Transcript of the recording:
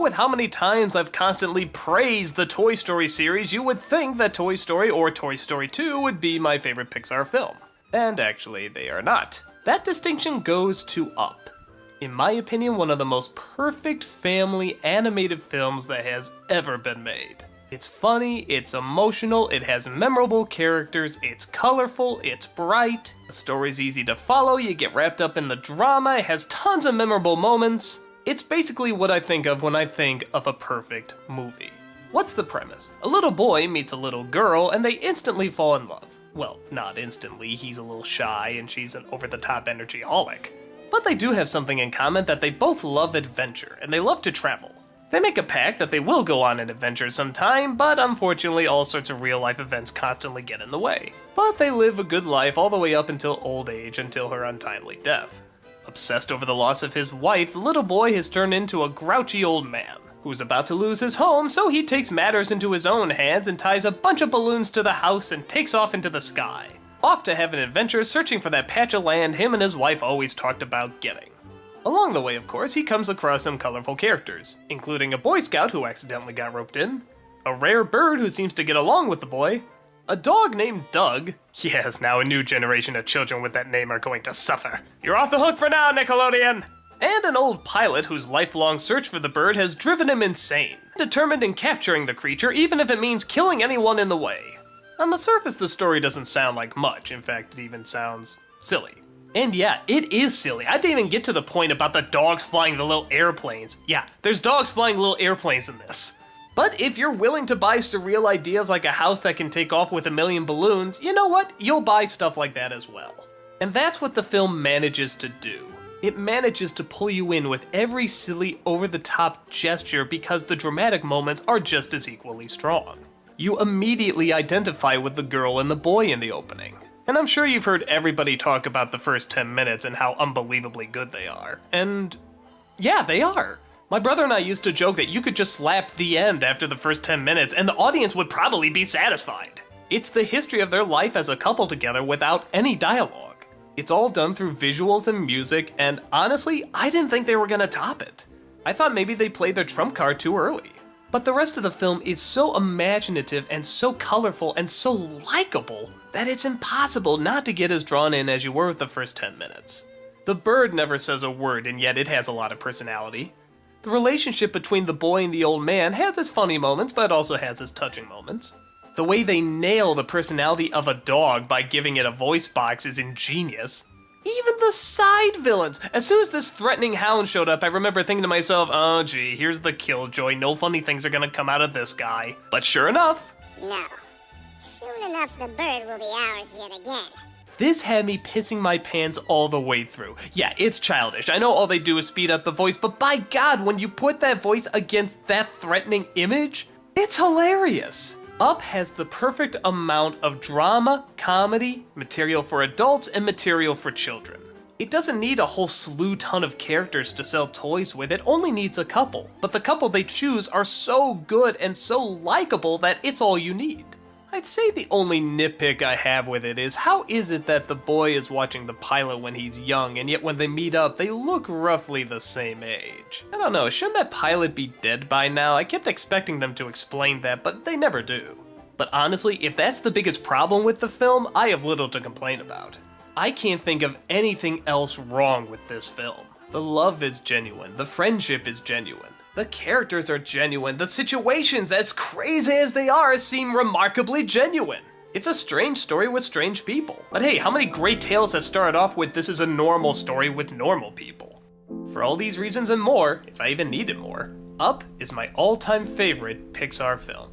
with how many times I've constantly praised the Toy Story series, you would think that Toy Story or Toy Story 2 would be my favorite Pixar film. And actually, they are not. That distinction goes to Up. In my opinion, one of the most perfect family animated films that has ever been made. It's funny, it's emotional, it has memorable characters, it's colorful, it's bright, the story's easy to follow, you get wrapped up in the drama, it has tons of memorable moments. It's basically what I think of when I think of a perfect movie. What's the premise? A little boy meets a little girl and they instantly fall in love. Well, not instantly, he's a little shy and she's an over-the-top energy-holic. But they do have something in common, that they both love adventure and they love to travel. They make a pact that they will go on an adventure sometime, but unfortunately all sorts of real-life events constantly get in the way. But they live a good life all the way up until old age, until her untimely death. Obsessed over the loss of his wife, the little boy has turned into a grouchy old man, who's about to lose his home, so he takes matters into his own hands and ties a bunch of balloons to the house and takes off into the sky. Off to have an adventure searching for that patch of land him and his wife always talked about getting. Along the way, of course, he comes across some colorful characters, including a Boy Scout who accidentally got roped in, a rare bird who seems to get along with the boy, a dog named Doug. Yes, now a new generation of children with that name are going to suffer. You're off the hook for now, Nickelodeon! And an old pilot whose lifelong search for the bird has driven him insane, determined in capturing the creature even if it means killing anyone in the way. On the surface, the story doesn't sound like much, in fact, it even sounds silly. And yeah, it is silly. I didn't even get to the point about the dogs flying the little airplanes. Yeah, there's dogs flying little airplanes in this. But if you're willing to buy surreal ideas like a house that can take off with 1,000,000 balloons, you know what? You'll buy stuff like that as well. And that's what the film manages to do. It manages to pull you in with every silly, over-the-top gesture because the dramatic moments are just as equally strong. You immediately identify with the girl and the boy in the opening. And I'm sure you've heard everybody talk about the first 10 minutes and how unbelievably good they are. And yeah, they are. My brother and I used to joke that you could just slap the end after the first 10 minutes and the audience would probably be satisfied. It's the history of their life as a couple together without any dialogue. It's all done through visuals and music, and honestly, I didn't think they were gonna top it. I thought maybe they played their trump card too early. But the rest of the film is so imaginative and so colorful and so likable that it's impossible not to get as drawn in as you were with the first 10 minutes. The bird never says a word, and yet it has a lot of personality. The relationship between the boy and the old man has its funny moments, but also has its touching moments. The way they nail the personality of a dog by giving it a voice box is ingenious. Even the side villains! As soon as this threatening hound showed up, I remember thinking to myself, oh gee, here's the killjoy, no funny things are gonna come out of this guy. But sure enough... No. Soon enough the bird will be ours yet again. This had me pissing my pants all the way through. Yeah, it's childish. I know all they do is speed up the voice, but by God, when you put that voice against that threatening image, it's hilarious. Up has the perfect amount of drama, comedy, material for adults, and material for children. It doesn't need a whole slew ton of characters to sell toys with, it only needs a couple. But the couple they choose are so good and so likable that it's all you need. I'd say the only nitpick I have with it is how is it that the boy is watching the pilot when he's young, and yet when they meet up, they look roughly the same age? I don't know, shouldn't that pilot be dead by now? I kept expecting them to explain that, but they never do. But honestly, if that's the biggest problem with the film, I have little to complain about. I can't think of anything else wrong with this film. The love is genuine, the friendship is genuine. The characters are genuine, the situations, as crazy as they are, seem remarkably genuine. It's a strange story with strange people. But hey, how many great tales have started off with this is a normal story with normal people? For all these reasons and more, if I even needed more, Up is my all-time favorite Pixar film.